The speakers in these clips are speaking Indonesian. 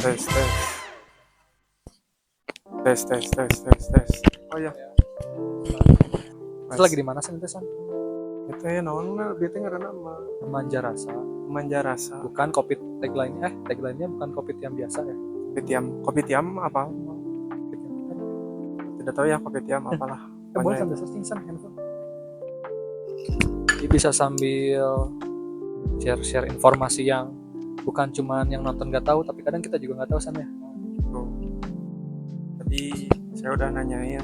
Tes, tes. Oh iya, Itu lagi di mana sih itu San? itu ya naon dia teh ngaranna Manja rasa. manja rasa. Bukan kopi tagline-nya bukan kopi tiam biasa ya. Kopi tiam apa? Tidak tahu ya kopi tiam apalah. Boleh sambil searching San handphone. Jadi bisa sambil share informasi yang bukan cuman yang nonton nggak tahu, tapi kadang kita juga nggak tahu San ya. Tuh. Tadi saya udah nanyain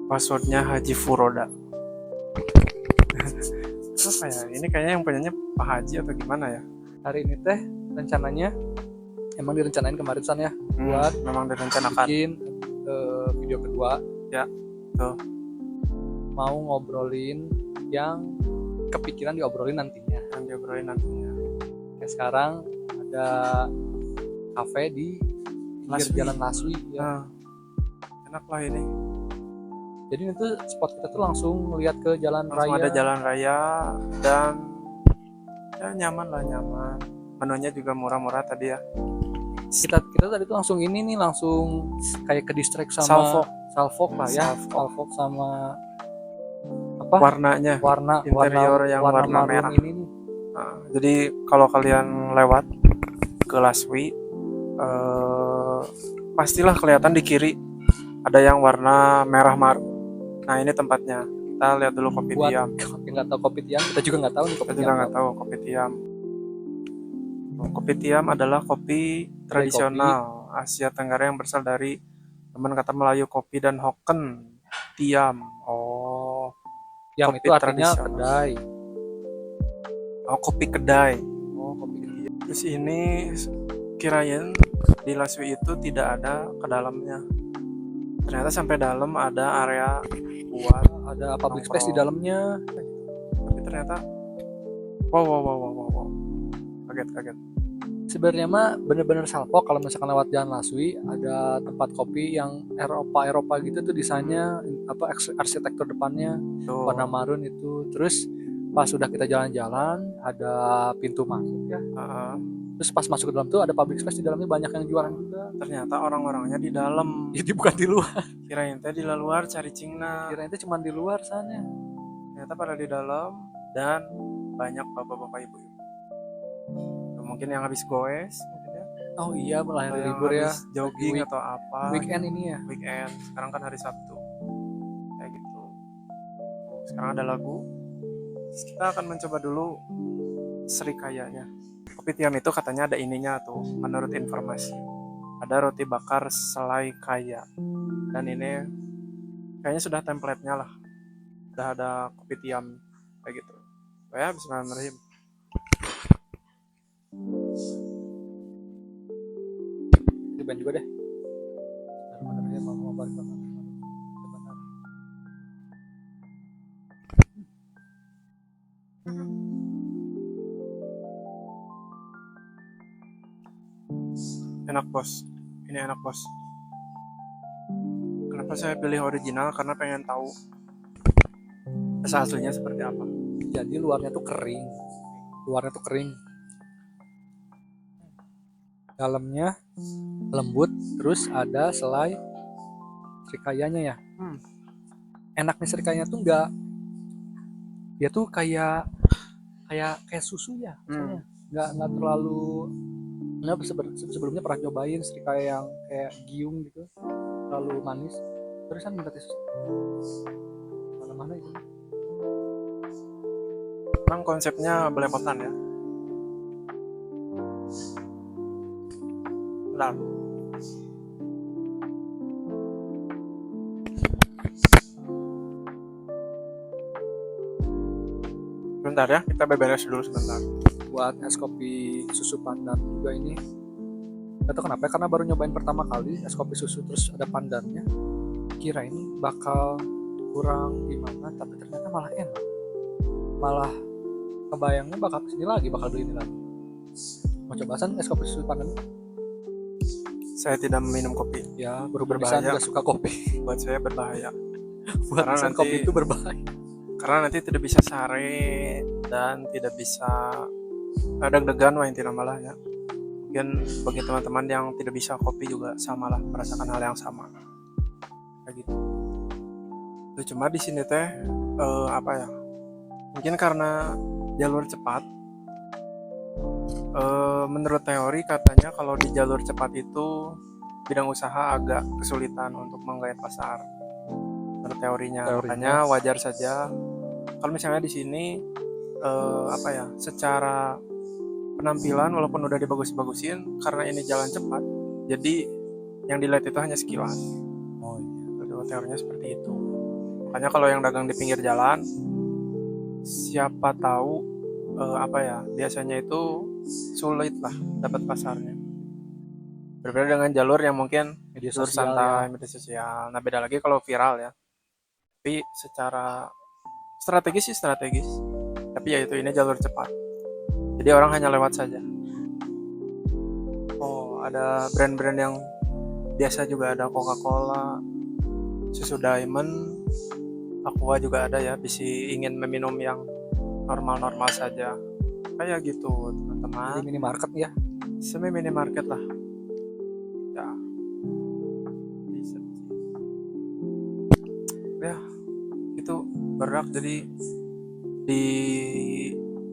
passwordnya Haji Furoda. Apa ya? Ini kayaknya yang punyanya Pak Haji atau gimana ya? Hari ini teh rencananya emang direncanain kemarin San ya, buat memang direncanakan bikin video kedua ya. Tuh. Mau ngobrolin yang kepikiran diobrolin nantinya. Yang diobrolin nantinya. Kayak sekarang ada kafe di pinggir Jalan Laswi ya. Enak lah ini. Jadi itu spot kita tuh langsung lihat ke jalan Langsung raya. ada jalan raya dan ya nyaman. Menunya juga murah-murah tadi ya. Kita tadi tuh langsung langsung kayak ke distrik sama Salfok lah ya. Salfok sama apa? Warna interior yang warna merah. Ini nih. Nah, jadi kalau kalian lewat ke Laswi, pastilah kelihatan di kiri ada yang warna merah marun. Nah ini tempatnya. Kita lihat dulu kopi tiam. Nggak tahu kopi tiam, kita juga nggak tahu nih kopi kita juga nggak tahu kopi tiam. Kopi tiam adalah kopi tradisional Asia Tenggara yang berasal dari teman kata Melayu kopi dan hoken tiam. Oh, tiam itu artinya kedai. Oh, kopi kedai. Oh, kopi kedai. Terus ini kirain di Laswi itu tidak ada ke dalamnya. Ternyata sampai dalam ada area buat ada public space di dalamnya. Tapi ternyata wow. Kaget. Sebenarnya mah bener-bener salpok kalau misalkan lewat jalan Laswi ada tempat kopi yang Eropa gitu tuh desainnya apa arsitektur depannya warna marun itu. Terus pas sudah kita jalan-jalan ada pintu masuk ya. Terus pas masuk ke dalam tuh ada public space di dalamnya banyak yang jualan juga. Ternyata orang-orangnya di dalam. Jadi bukan di luar. Kirain teh di luar cari cingna. Kirain teh cuma di luar sana. Ternyata pada di dalam dan banyak bapak-bapak ibu-ibu. Mungkin yang habis goes mungkin ya. Oh iya, hari libur ya. Jogging atau apa. Weekend ini ya. Weekend. Sekarang kan hari Sabtu. Kayak gitu. Sekarang ada lagu. Kita akan mencoba dulu serikayanya. Kopi tiam itu katanya ada ininya tuh, menurut informasi. Ada roti bakar selai kaya. Dan ini kayaknya sudah template-nya lah. Sudah ada kopi tiam kayak gitu. Ya, bismillahirrahmanirrahim. Diban juga deh. Enak bos, ini enak bos. Kenapa saya pilih original? Karena pengen tahu rasa aslinya seperti apa. Jadi luarnya tuh kering, dalamnya lembut, terus ada selai serikayanya ya. Enak nih serikayanya tuh enggak, dia tuh kayak susu ya, nggak terlalu. Nah, sebelumnya pernah cobain serikaya yang kayak giung gitu, terlalu manis. Terusan minta tes mana itu. Memang konsepnya belepotan ya. Bentar. Bentar ya, kita beberes dulu sebentar. Buat es kopi susu pandan juga ini gak tau kenapa ya, karena baru nyobain pertama kali es kopi susu terus ada pandannya, kira ini bakal kurang gimana, tapi ternyata malah enak, malah kebayangnya bakal kesini lagi, bakal beli ini lagi. Mau coba San es kopi susu pandan? Saya tidak meminum kopi ya, berbahaya, gak suka kopi. Buat saya berbahaya. Buat nanti, kopi itu berbahaya karena nanti tidak bisa sare dan tidak bisa deg-degan wah intinya malah ya. Mungkin bagi teman-teman yang tidak bisa kopi juga sama lah, merasakan hal yang sama kayak gitu. Cuma di sini teh apa ya, mungkin karena jalur cepat, menurut teori katanya kalau di jalur cepat itu bidang usaha agak kesulitan untuk menggait pasar menurut teorinya. Makanya wajar saja kalau misalnya di sini apa ya, secara penampilan walaupun udah dibagus-bagusin, karena ini jalan cepat jadi yang dilihat itu hanya sekilas. Oh iya. Jadi teorinya seperti itu. Makanya kalau yang dagang di pinggir jalan, siapa tahu apa ya, biasanya itu sulit lah dapat pasarnya. Berbeda dengan jalur yang mungkin Media jalur sosial santai, ya. media sosial. Nah beda lagi kalau viral ya. Tapi secara strategis sih strategis. Tapi ya itu, ini jalur cepat. Jadi orang hanya lewat saja. Oh, ada brand-brand yang biasa juga ada, Coca-Cola, susu Diamond, Aqua juga ada ya, bisa ingin meminum yang normal-normal saja. Kayak gitu, Jadi teman-teman. minimarket ya. Semi minimarket lah. Ya. Bisa. Ya, itu berak jadi di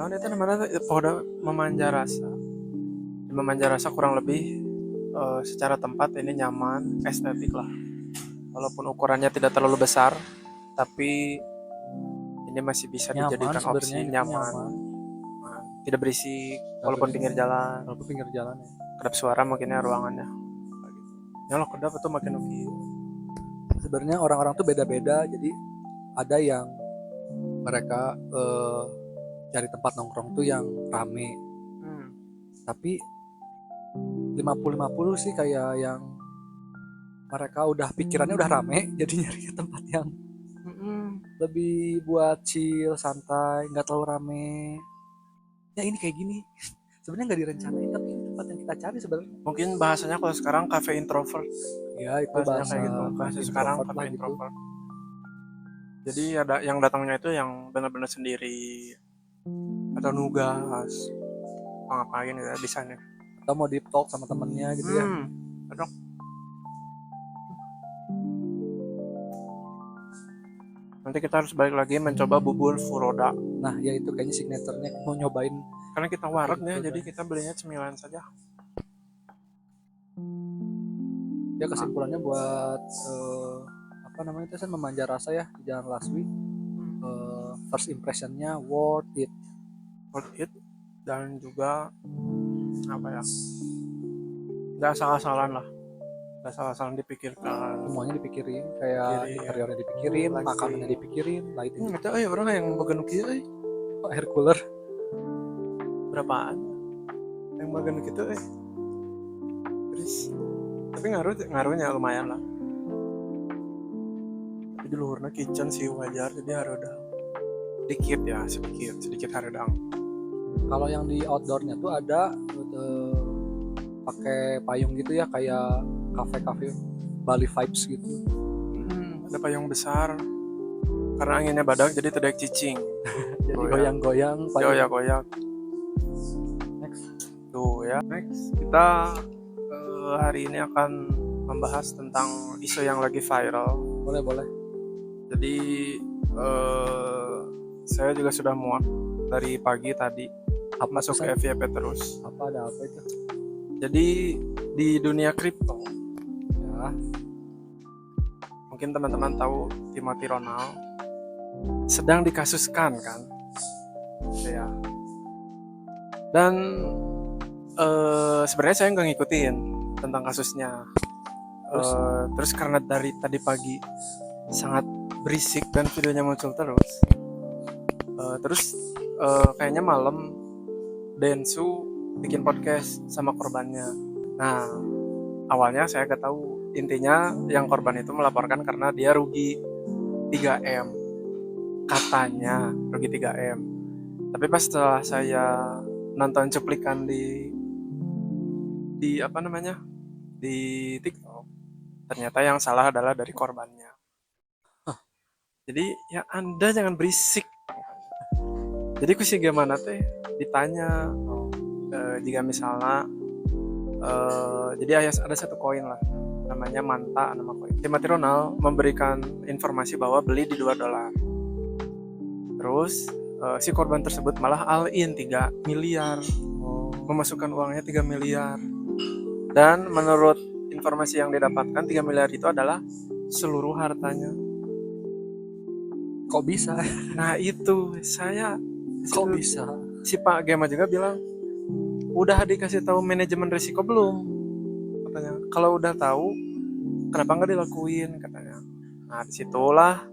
itu namanya Polda Memanjarasa. Di Memanjarasa kurang lebih secara tempat ini nyaman, estetik lah. Walaupun ukurannya tidak terlalu besar, tapi ini masih bisa dijadikan opsi nyaman. Tidak berisik, walaupun pinggir jalan. Walaupun pinggir jalan ya. Kedap suara mungkinnya ruangannya. Nyolok kedap itu makin oke. Sebenarnya orang-orang tuh beda-beda, jadi ada yang mereka cari tempat nongkrong tuh yang rame. Tapi 50-50 sih, kayak yang mereka udah pikirannya udah rame, jadi nyari tempat yang lebih buat chill, santai, nggak terlalu rame. Ya ini kayak gini. Sebenarnya nggak direncanain, tapi ini tempat yang kita cari sebenarnya. Mungkin bahasanya kalau sekarang cafe introvert. Ya itu Bahasanya bahasa kayak gitu. Bahasa sekarang introvert cafe lah gitu. introvert. Jadi ada yang datangnya itu yang benar-benar sendiri atau nugas, ngapain gitu ya bisanya. Atau mau deep talk sama temennya gitu ya. Cocok. Nanti kita harus balik lagi mencoba bubur furoda. Nah ya itu kayaknya signaturenya, mau nyobain. Karena kita waraknya, jadi kita belinya cemilan saja. Ya kesimpulannya buat apa namanya itu, Memanjarasa ya di Jalan Laswi. First impressionnya worth it. Worth it. Dan juga apa ya, nggak salah-salan lah, nggak salah-salan dipikirkan. Semuanya dipikirin, kayak interiornya dipikirin, makanannya dipikirin, lighting. Itu orang yang bagian kia Air cooler berapaan yang bagian gitu terus tapi ngaruhnya lumayan lah. Tapi di luarnya kitchen sih wajar, jadi harudang sedikit ya, sedikit harudang. Kalau yang di outdoornya tuh ada pakai payung gitu ya, kayak kafe Bali vibes gitu. Ada payung besar karena anginnya badak jadi tidak cicing. Jadi goyang-goyang, goyak. Next tuh ya, next kita hari ini akan membahas tentang isu yang lagi viral. Boleh. Jadi saya juga sudah muak dari pagi tadi masuk ke FYP terus. Ada apa itu? Jadi di dunia kripto Ya, mungkin teman-teman tahu Timothy Ronald sedang dikasuskan kan ya. Dan sebenarnya saya nggak ngikutin tentang kasusnya. Terus karena dari tadi pagi sangat berisik dan videonya muncul terus. Terus kayaknya malam Densu bikin podcast sama korbannya. Nah, awalnya saya gak tahu. Intinya yang korban itu melaporkan karena dia rugi 3M. Katanya rugi 3M. Tapi pas setelah saya nonton cuplikan di apa namanya? Di TikTok, ternyata yang salah adalah dari korbannya. Jadi ya Anda jangan berisik. Jadi ku sih gimana teh ditanya jika misalnya Jadi ada satu koin lah, namanya Manta, nama koin. Timothy Ronald memberikan informasi bahwa beli di $2. Terus si korban tersebut malah all in 3 miliar, memasukkan uangnya 3 miliar. Dan menurut informasi yang didapatkan 3 miliar itu adalah seluruh hartanya. Kok bisa? Nah itu saya Kok bisa? si Pak Gema juga bilang, udah dikasih tahu manajemen risiko belum? Katanya, kalau udah tahu kenapa nggak dilakuin, katanya. Nah disitulah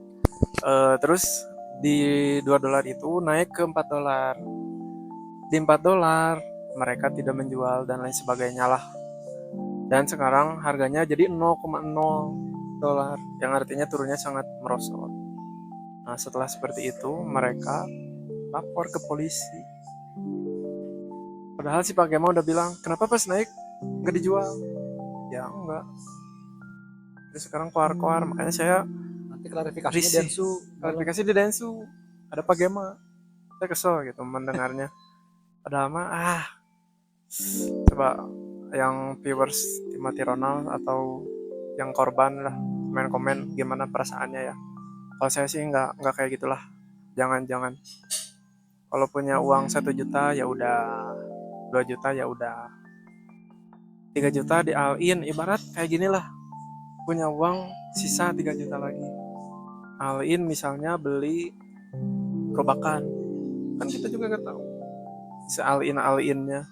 terus di $2 itu naik ke $4. Di $4 mereka tidak menjual dan lain sebagainya lah. Dan sekarang harganya jadi $0,0, yang artinya turunnya sangat merosot. Nah setelah seperti itu mereka lapor ke polisi. Padahal si Pak Gema udah bilang, kenapa pas naik nggak dijual? Ya enggak. Terus sekarang koar-koar, makanya saya Nanti klarifikasinya risih. Densu. Klarifikasi di Densu. Ada Pak Gema. Saya kesel gitu mendengarnya. Padahal mah coba yang viewers Timothy Ronald atau yang korban lah komen gimana perasaannya ya. Kalau saya sih nggak kayak gitulah. Jangan. Kalau punya uang 1 juta ya udah, 2 juta ya udah, 3 juta di all in, ibarat kayak gini lah, punya uang sisa 3 juta lagi, all in misalnya beli gerobakan, kan kita juga nggak tahu bisa all innya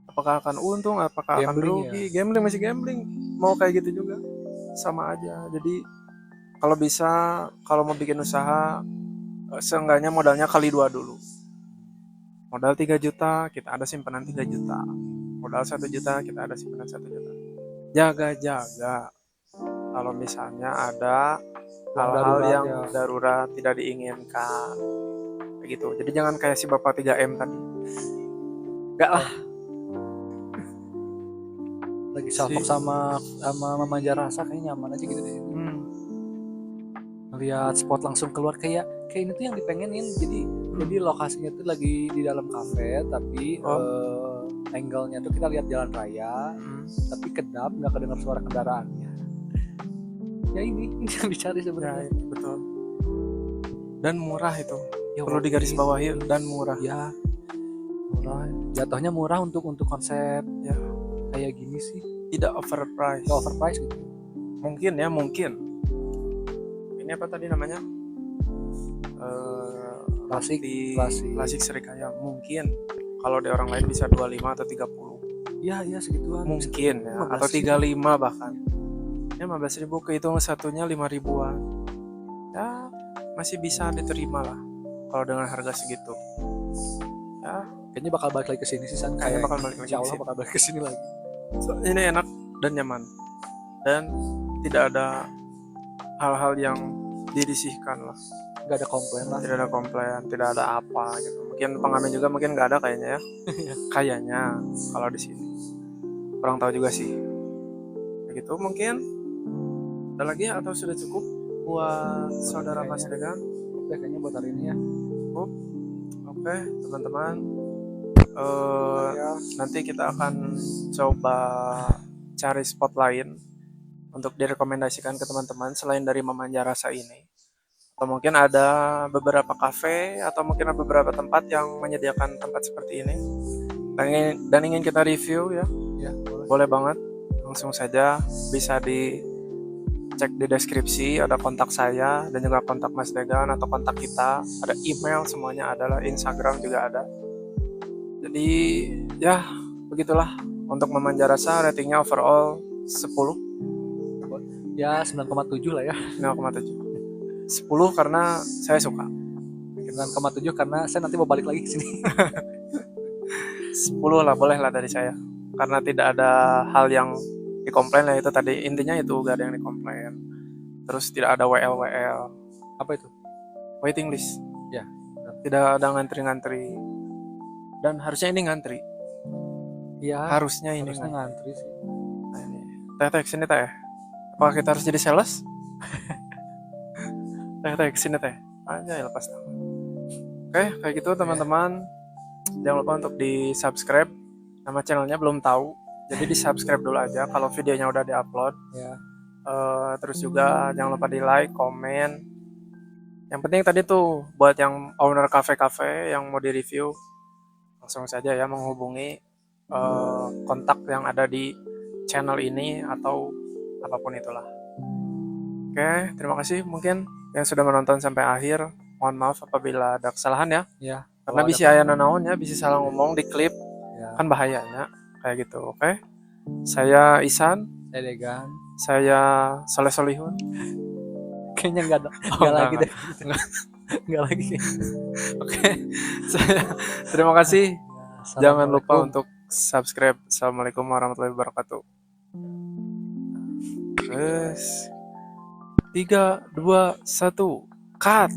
apakah akan untung, apakah akan Gambling rugi. Gambling masih gambling, mau kayak gitu juga sama aja. Jadi kalau bisa, kalau mau bikin usaha, seenggaknya modalnya kali 2 dulu. Modal 3 juta, kita ada simpanan 3 juta. Modal 1 juta, kita ada simpanan 1 juta. Jaga-jaga. Kalau misalnya ada hal-hal yang darurat tidak diinginkan. Begitu. Jadi jangan kayak si Bapak 3M tadi. Enggak lah. Lagi salfok sama memanja rasa kayaknya nyaman aja gitu deh. Ngeliat spot langsung keluar kayak ini tuh yang dipengenin. Jadi lokasinya tuh lagi di dalam kafe tapi angle-nya tuh kita lihat jalan raya, tapi kedap nggak kedengar suara kendaraannya. Ya ini yang dicari sebenarnya. Ya, betul. Dan murah itu. Ya, perlu digarisbawahi, dan murah. Ya, murah. Jatuhnya murah untuk konsep ya kayak gini sih. Tidak overpriced. Tidak overpriced gitu. Mungkin. Ini apa tadi namanya? Klasik Serikaya. Mungkin kalau di orang lain bisa 25 atau 30. Ya segituan. Mungkin ya, atau 35 bahkan. Ya 15.000 kehitung satunya 5.000-an. Ya masih bisa diterima lah kalau dengan harga segitu. Ya kayaknya bakal balik lagi ke sini sih, kayaknya bakal balik lagi. Insya Allah bakal balik ke sini lagi. So, ini enak dan nyaman. Dan tidak ada hal-hal yang dirisihkan lah. Nggak ada komplain lah. Tidak ada komplain, tidak ada apa gitu. Mungkin pengamen juga mungkin nggak ada kayaknya ya. Kayaknya kalau di sini. Kurang tahu juga sih. Begitu mungkin. Ada lagi atau sudah cukup buat saudara Mas Degan? Oke, kayaknya buat hari ini ya. Cukup. Oke, teman-teman. Nanti kita akan coba cari spot lain untuk direkomendasikan ke teman-teman selain dari Memanja Rasa ini. Atau mungkin ada beberapa kafe atau mungkin ada beberapa tempat yang menyediakan tempat seperti ini dan ingin kita review ya. Ya, boleh banget, langsung saja bisa dicek di deskripsi, ada kontak saya dan juga kontak Mas Degan atau kontak kita, ada email, semuanya adalah, Instagram juga ada. Jadi ya begitulah untuk Memanja Rasa. Ratingnya overall 10. Ya 9,7 lah ya. 9,7. 10 karena saya suka. 9,7 karena saya nanti mau balik lagi ke sini. 10 lah, boleh lah dari saya. Karena tidak ada hal yang dikomplain lah, itu tadi intinya, itu gak ada yang dikomplain. Terus tidak ada WL. Apa itu? Waiting list. Ya. Tidak ada ngantri-ngantri. Dan harusnya ini ngantri. Iya. Harusnya ini ngantri sih. Nah, ini. Teh kesini teh. Apakah kita harus jadi sales? Teh kesini teh. Aja lepas tangan. Oke, kayak gitu teman-teman. Jangan lupa untuk di subscribe. Nama channelnya belum tahu. Jadi di subscribe dulu aja kalau videonya udah diupload. Ya. Terus juga jangan lupa di like, komen. Yang penting tadi tuh buat yang owner cafe-cafe yang mau di review, langsung saja ya menghubungi kontak yang ada di channel ini atau apapun itulah. Oke, terima kasih mungkin yang sudah menonton sampai akhir. Mohon maaf apabila ada kesalahan ya. Ya. Karena Kalau bisa aya nanaon ya, bisa salah ngomong di klip, ya. kan bahayanya kayak gitu. Oke. Saya Isan, Saya Degan. saya Soleh Solihun. Kayaknya nggak ada. Oh, Nggak lagi deh. enggak. Nggak lagi. Oke. Saya terima kasih. Ya, Jangan lupa Assalamualaikum. untuk subscribe. Assalamualaikum warahmatullahi wabarakatuh. Terus 3, 2, 1, cut.